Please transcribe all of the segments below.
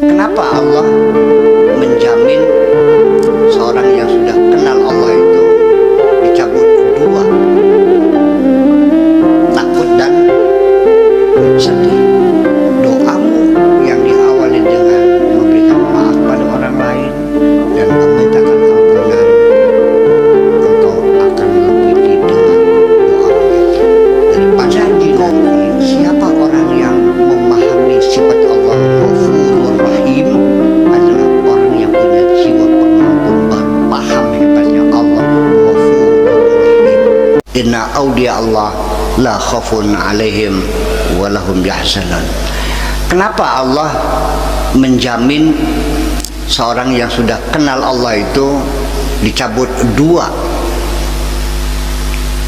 Kenapa Allah menjamin seorang yang sudah kenal Allah itu dicabut dua, takut dan sedih? Doamu yang diawali dengan memberikan maaf pada orang lain dan memintakan ampunan, engkau akan lebih didengar doamu itu daripada dinanti. Siapa orang yang memahami sifat Allah Ghafurur Rahim adalah orang yang punya jiwa pengampun, paham hebatnya Allah Ghafurur Rahim. Inna awliya Allah la khafun alaihim walahum yahzanun. Kenapa Allah menjamin seorang yang sudah kenal Allah itu dicabut dua,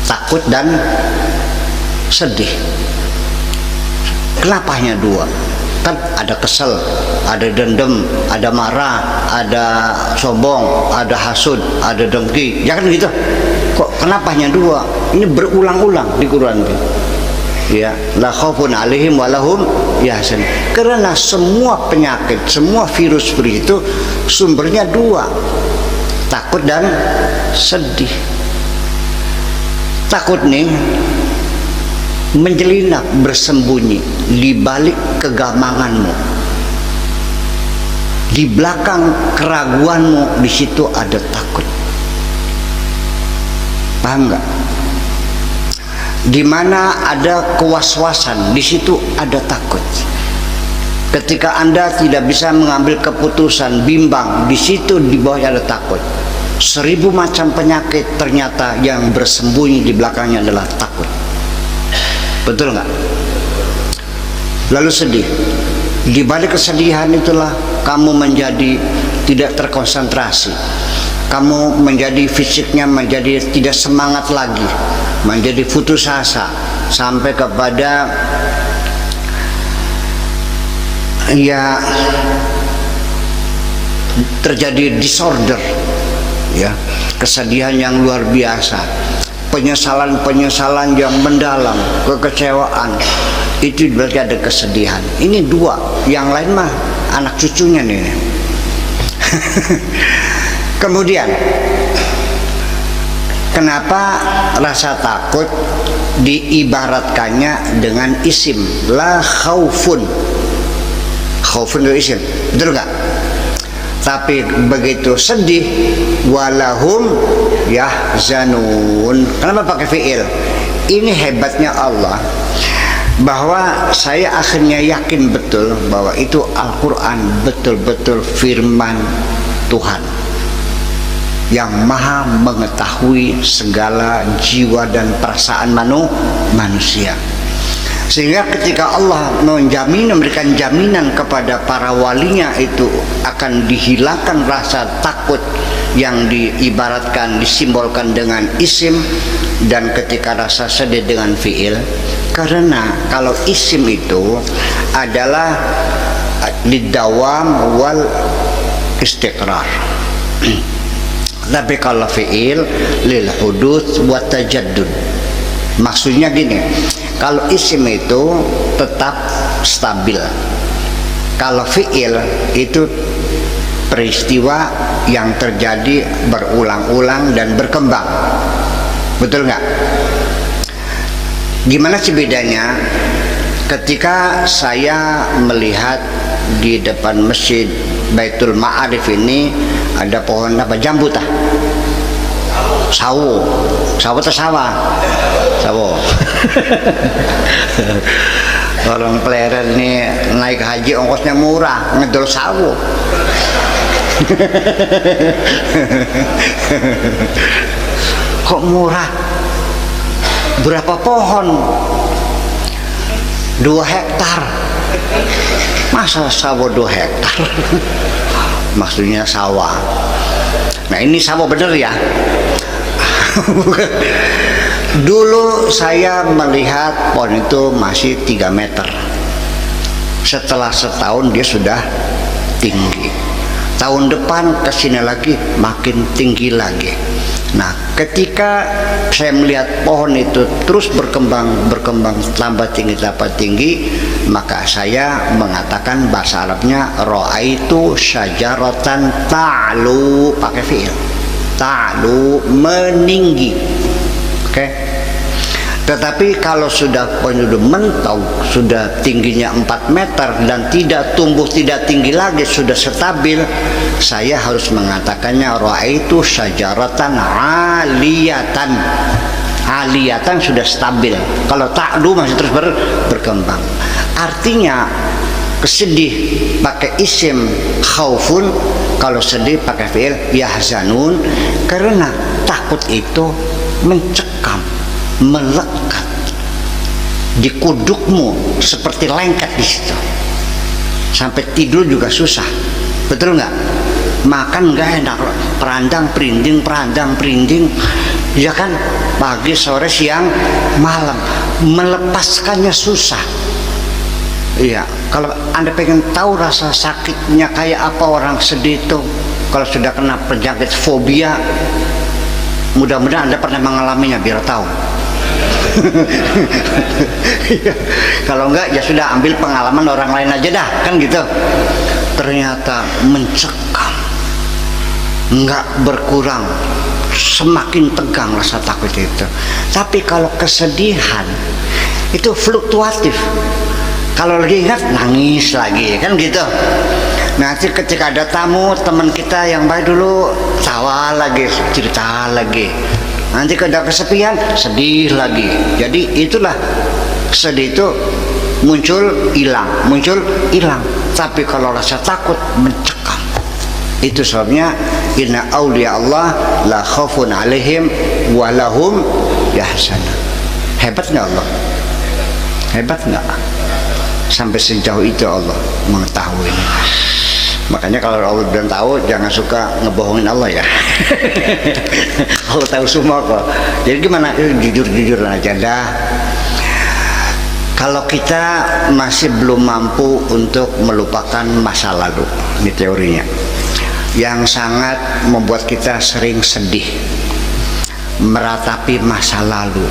takut dan sedih? Kenapa hanya dua? Kan ada kesel, ada dendam, ada marah, ada sombong, ada hasud, ada dengki, ya kan gitu. Kok kenapa hanya dua? Ini berulang-ulang di Quran. Ya, la khaufun alaihim walahum yahzan. Karena semua penyakit, semua virus itu sumbernya dua, takut dan sedih. Takut nih menjelinap, bersembunyi di balik kegamanganmu, di belakang keraguanmu, di situ ada takut. Paham nggak? Di mana ada kewaswasan, di situ ada takut. Ketika Anda tidak bisa mengambil keputusan, bimbang, di situ di bawahnya ada takut. 1000 macam penyakit ternyata yang bersembunyi di belakangnya adalah takut. Betul nggak? Lalu sedih. Di balik kesedihan itulah kamu menjadi tidak terkonsentrasi. Kamu menjadi fisiknya menjadi tidak semangat lagi, menjadi putus asa, sampai kepada ya terjadi disorder, ya, kesedihan yang luar biasa, penyesalan yang mendalam, kekecewaan. Itu berarti ada kesedihan. Ini dua, yang lain mah anak cucunya nih. Kemudian kenapa rasa takut diibaratkannya dengan isim la khaufun? Khaufun itu isim, betul nggak? Tapi begitu sedih walahum yahzanun. Kenapa pakai fi'il? Ini hebatnya Allah, bahwa saya akhirnya yakin betul bahwa itu Al-Quran betul-betul firman Tuhan yang maha mengetahui segala jiwa dan perasaan manusia. Sehingga ketika Allah memberikan jaminan kepada para walinya, itu akan dihilangkan rasa takut yang diibaratkan, disimbolkan dengan isim, dan ketika rasa sedih dengan fi'il. Karena kalau isim itu adalah lidawam wal istiqrar, tapi kalau fi'il lil hudud wa tajaddud. Maksudnya gini, kalau isim itu tetap stabil, kalau fi'il itu peristiwa yang terjadi berulang-ulang dan berkembang. Betul nggak? Gimana sih bedanya? Ketika saya melihat di depan masjid Baitul Ma'arif ini ada pohon apa, jambu tah? Sawo. Sawo atau sawah? Sawo. Orang pleret nih naik haji ongkosnya murah, ngedol sawo. Kok murah? Berapa pohon? 2 hektar. Masa sawo 2 hektar? Maksudnya sawah. Nah ini sawah bener ya. Dulu saya melihat pohon itu masih 3 meter. Setelah setahun dia sudah tinggi. Tahun depan kesini lagi makin tinggi lagi. Nah, ketika saya melihat pohon itu terus berkembang, tambah tinggi, maka saya mengatakan bahasa Arabnya ra'aitu syajaratan ta'lu, pakai fi'il. Ta'lu, meninggi. Oke. Tetapi kalau sudah pohon itu mentok, sudah tingginya 4 meter dan tidak tumbuh, tidak tinggi lagi, sudah stabil, saya harus mengatakannya ra'aitu syajaratan aliyatan. Aliyatan sudah stabil. Kalau ta'lu masih terus berkembang. Artinya kesedih pakai isim khaufun, kalau sedih pakai fi'il yahzanun, karena takut itu mencekam, melekat di kudukmu seperti lengket di situ, sampai tidur juga susah, betul nggak? Makan nggak enak, perandang perinding, ya kan, pagi sore siang malam, melepaskannya susah. Iya, kalau Anda pengen tahu rasa sakitnya kayak apa orang sedih itu, kalau sudah kena penyakit fobia, mudah-mudahan Anda pernah mengalaminya biar tahu. Kalau enggak ya sudah, ambil pengalaman orang lain aja dah, kan gitu. Ternyata mencekam, enggak berkurang, semakin tegang rasa takut itu. Tapi kalau kesedihan itu fluktuatif, kalau lagi ingat nangis lagi, kan gitu. Nanti ketika ada tamu teman kita yang baik dulu, tawa lagi, cerita lagi. Nanti kalau kesepian, sedih lagi. Jadi itulah, sedih itu muncul hilang. Tapi kalau rasa takut mencekam. Itu sebabnya inna awliya Allah la khaufun alaihim wa lahum yahzanun. Hebat nggak Allah? Hebat nggak? Sampai sejauh itu Allah mengetahui. Makanya kalau Allah belum tahu, jangan suka ngebohongin Allah ya. Allah tahu semua kok. Jadi gimana? Jujur aja dah. Kalau kita masih belum mampu untuk melupakan masa lalu, ini teorinya, yang sangat membuat kita sering sedih, meratapi masa lalu.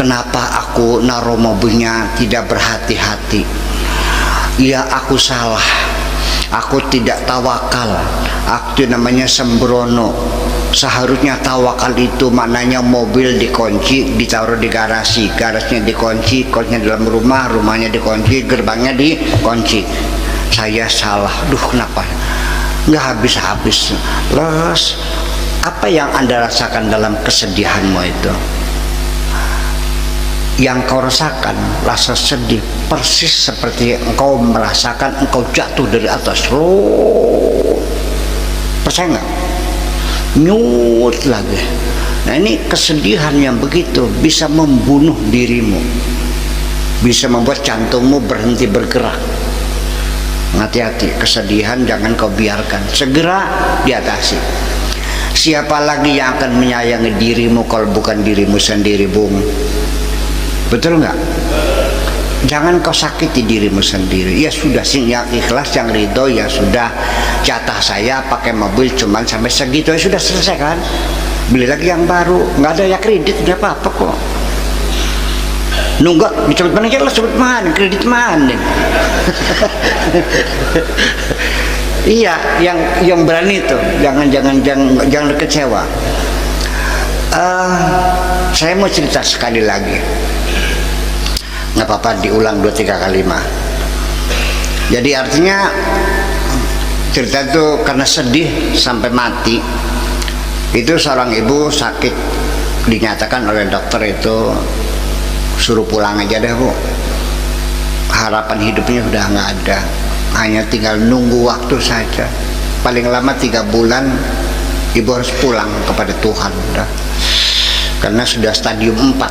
Kenapa aku naruh mobilnya tidak berhati-hati? Ya aku salah, aku tidak tawakal, aku namanya sembrono. Seharusnya tawakal itu maknanya mobil dikunci, ditaruh di garasi, garasinya dikunci, kuncinya dalam rumah, rumahnya dikunci, gerbangnya dikunci. Saya salah, kenapa? Nggak habis-habis. Terus apa yang Anda rasakan dalam kesedihanmu itu? Yang kau rasakan rasa sedih persis seperti engkau merasakan engkau jatuh dari atas. Percaya nggak? Nyut lagi. Nah, ini kesedihan yang begitu bisa membunuh dirimu, bisa membuat jantungmu berhenti bergerak. Hati-hati, kesedihan jangan kau biarkan, segera diatasi. Siapa lagi yang akan menyayangi dirimu kalau bukan dirimu sendiri, Bung? Betul nggak? Jangan kau sakiti dirimu sendiri. Ya sudah sih, yang ikhlas, yang ridho, ya sudah, jatah saya pakai mobil cuman sampai segitu, ya sudah selesai kan? Beli lagi yang baru, nggak ada ya kredit, nggak apa-apa kok. Nunggak, disebut mana lah, sebut mana, kredit mana? Iya, yang berani tuh, jangan kecewa. Saya mau cerita sekali lagi. Nggak apa-apa diulang 2-3 kali mah. Jadi artinya cerita itu karena sedih sampai mati. Itu seorang ibu sakit, dinyatakan oleh dokter itu suruh pulang aja deh, Bu. Harapan hidupnya sudah nggak ada, hanya tinggal nunggu waktu saja. Paling lama 3 bulan ibu harus pulang kepada Tuhan udah. Karena sudah stadium 4.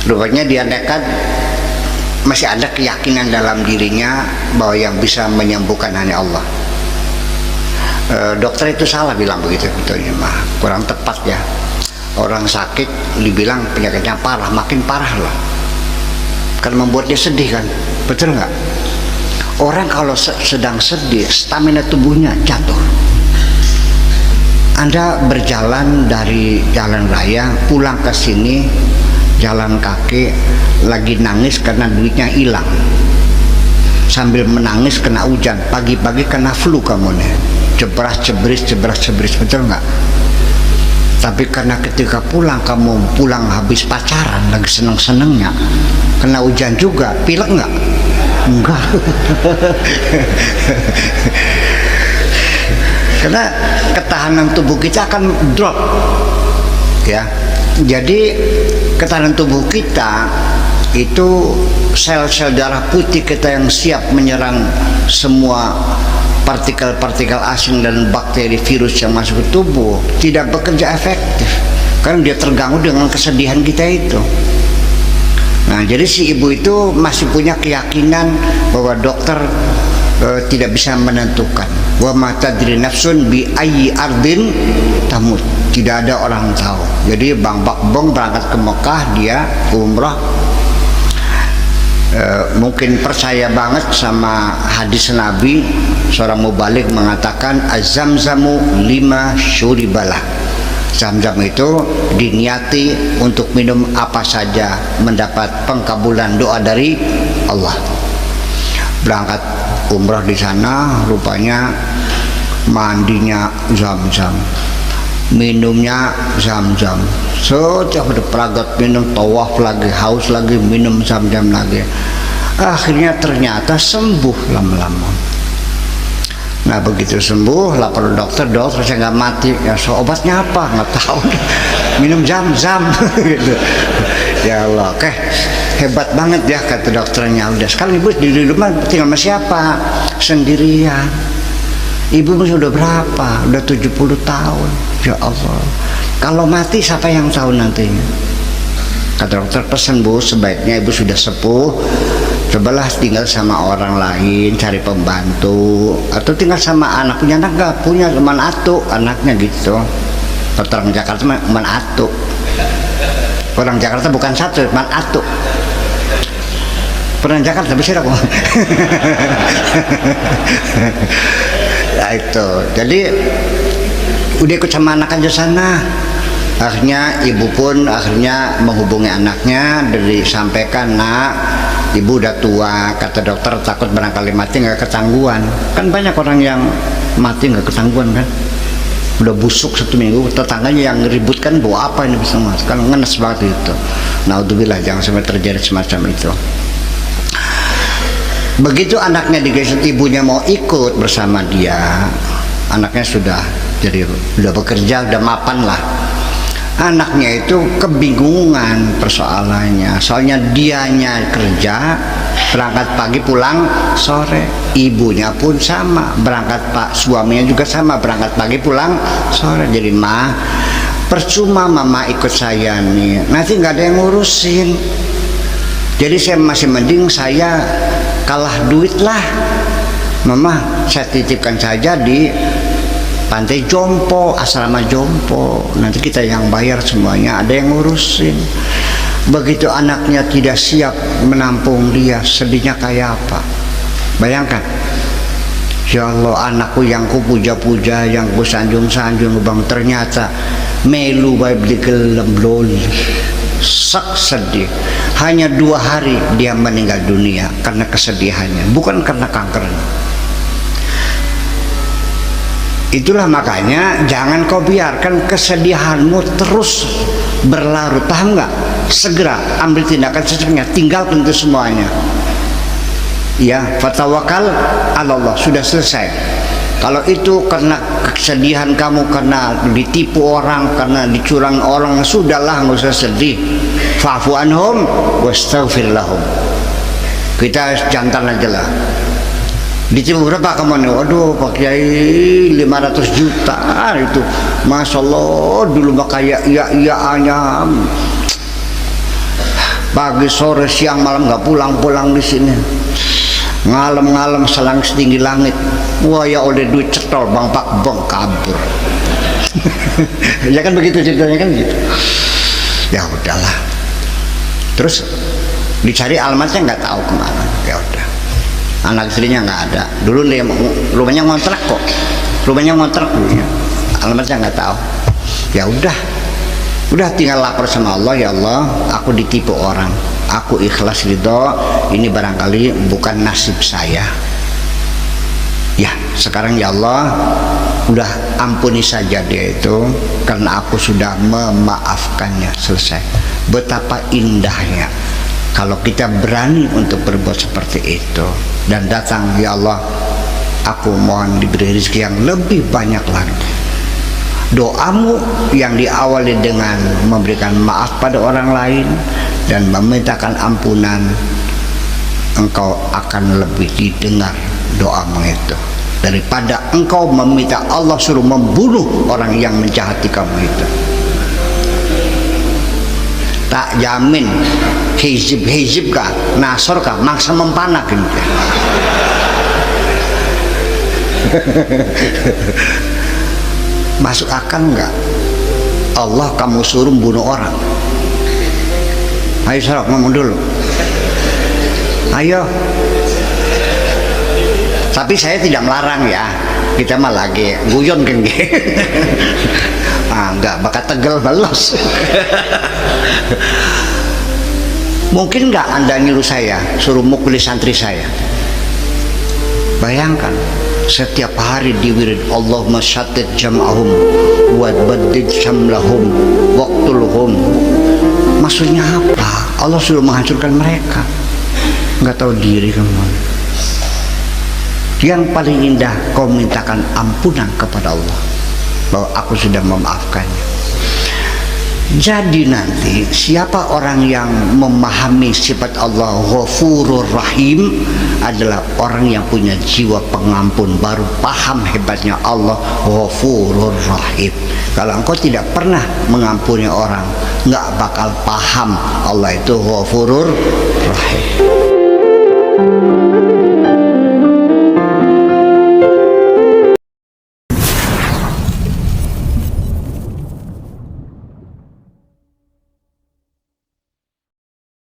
Rupanya dia nekat, masih ada keyakinan dalam dirinya bahwa yang bisa menyembuhkan hanya Allah. Dokter itu salah bilang begitu, betulnya mah kurang tepat ya. Orang sakit dibilang penyakitnya parah, makin parah loh, karena membuat dia sedih kan, betul nggak? Orang kalau sedang sedih, stamina tubuhnya jatuh. Anda berjalan dari jalan raya pulang ke sini jalan kaki, lagi nangis karena duitnya hilang, sambil menangis kena hujan, pagi-pagi kena flu kamu nih, jebras jebris, betul nggak? Tapi karena ketika pulang, kamu pulang habis pacaran, lagi seneng-senengnya, kena hujan juga, pilek nggak? Enggak. Karena ketahanan tubuh kita akan drop, ya. Jadi ketahanan tubuh kita itu sel-sel darah putih kita yang siap menyerang semua partikel-partikel asing dan bakteri virus yang masuk ke tubuh tidak bekerja efektif karena dia terganggu dengan kesedihan kita itu. Nah, jadi si ibu itu masih punya keyakinan bahwa dokter tidak bisa menentukan. Wa ma tadri nafsun bi ayyi ardin tamut. Tidak ada orang tahu. Jadi Bang Bakbong berangkat ke Mekah, dia umrah, mungkin percaya banget sama hadis Nabi. Seorang mubalik mengatakan azamzamu lima syuribalah. Zam-zam itu diniati untuk minum apa saja, mendapat pengkabulan doa dari Allah. Berangkat umrah di sana, rupanya mandinya zam-zam, minumnya zam-zam. Setiap ada peragat minum, tawaf lagi, haus lagi, minum zam-zam lagi. Akhirnya ternyata sembuh lama-lama. Nah, begitu sembuh, lapor dokter, dokter saya nggak mati. Ya, so obatnya apa? Nggak tahu. Minum zam-zam. Gitu. Ya Allah, oke. Hebat banget ya, kata dokternya. Udah, sekarang ibu di rumah tinggal sama siapa? Sendirian. Ibu sudah berapa? Udah 70 tahun. Ya Allah. Kalau mati siapa yang tahu nantinya? Kata dokter, pesan Bu, sebaiknya ibu sudah sepuh, cobalah tinggal sama orang lain, cari pembantu, atau tinggal sama anak. Punya anak nggak? Punya, teman atu anaknya gitu. Orang Jakarta teman atu. Orang Jakarta bukan satu, teman atu. Pernah Jakarta bisa aku. Nah, itu. Jadi udah ikut sama anak aja sana. Akhirnya ibu pun akhirnya menghubungi anaknya, dari sampaikan, nak, ibu udah tua, kata dokter takut barangkali mati nggak ketangguhan. Kan banyak orang yang mati nggak ketangguhan kan, udah busuk 1 minggu, tetangganya yang ributkan bawa apa ini bisa mas, kan ngenes banget itu. Naudzubillah, jangan sampai terjadi semacam itu. Begitu anaknya digesek, ibunya mau ikut bersama dia, anaknya sudah jadi udah bekerja, udah mapan lah. Anaknya itu kebingungan persoalannya, soalnya dianya kerja, berangkat pagi pulang sore, ibunya pun sama, berangkat suaminya juga sama, berangkat pagi pulang sore. Jadi mah percuma mama ikut saya nih, nanti nggak ada yang ngurusin. Jadi saya masih mending saya kalah duit lah, mama saya titipkan saja di Pantai Jompo, asrama Jompo, nanti kita yang bayar semuanya, ada yang ngurusin. Begitu anaknya tidak siap menampung dia, sedihnya kayak apa? Bayangkan, ya Allah, anakku yang ku puja-puja, yang ku sanjung-sanjung, bang, ternyata melu bae beli gelem loli. Sak sedih. Hanya 2 hari dia meninggal dunia karena kesedihannya, bukan karena kankernya. Itulah makanya jangan kau biarkan kesedihanmu terus berlarut, paham nggak? Segera ambil tindakan secepatnya, tinggalkan itu semuanya. Ya, fatawakal Allah, sudah selesai. Kalau itu karena kesedihan kamu, karena ditipu orang, karena dicurang orang, sudahlah, nggak usah sedih. Fa'fu anhum wastaghfir lahum. Kita jantan aja lah. Ditipu berapa kamu nih? Waduh, Pak Kiai 500 juta itu. Masya Allah, dulu mah kayak iya-iyaannya. Pagi, sore, siang, malam nggak pulang-pulang di sini. Ngalem-ngalem selang setinggi langit. Wah, ya oleh duit cetol, Bang Pak Bong kabur. Ya kan begitu ceritanya kan gitu. Ya udahlah. Terus dicari alamatnya nggak tahu kemana. Ya udah. Anak istrinya nggak ada. Dulu dia rumahnya ngontrak kok, rumahnya ngontrak dulunya. alamatnya nggak tahu. Ya udah tinggal lapor sama Allah, ya Allah, aku ditipu orang, aku ikhlas ridho, ini barangkali bukan nasib saya. Ya sekarang ya Allah, udah ampuni saja dia itu, karena aku sudah memaafkannya, selesai. Betapa indahnya kalau kita berani untuk berbuat seperti itu dan datang, ya Allah, aku mohon diberi rezeki yang lebih banyak lagi. Doamu yang diawali dengan memberikan maaf pada orang lain dan memintakan ampunan, engkau akan lebih didengar doamu itu daripada engkau meminta Allah suruh membunuh orang yang menjahati kamu itu. Tak jamin hizib kah, nasor kah, maksa mempanak ini. Masuk akal enggak? Allah kamu suruh bunuh orang. Ayo Sarok, ngomong dulu. Ayo. Tapi saya tidak melarang ya. Kita mah lagi guyon kan. Enggak, bakat tegel balos. Mungkin enggak Anda nyuruh saya suruh mukuli santri saya? Bayangkan setiap hari di wirid Allahumma syattid jam'ahum wa baddid syamlahum waqtulhum. Maksudnya apa? Allah sudah menghancurkan mereka. Enggak tahu diri kamu. Yang paling indah kau mintakan ampunan kepada Allah bahwa aku sudah memaafkannya. Jadi nanti siapa orang yang memahami sifat Allah Ghafurur Rahim adalah orang yang punya jiwa pengampun, baru paham hebatnya Allah Ghafurur Rahim. Kalau engkau tidak pernah mengampuni orang, nggak bakal paham Allah itu Ghafurur Rahim.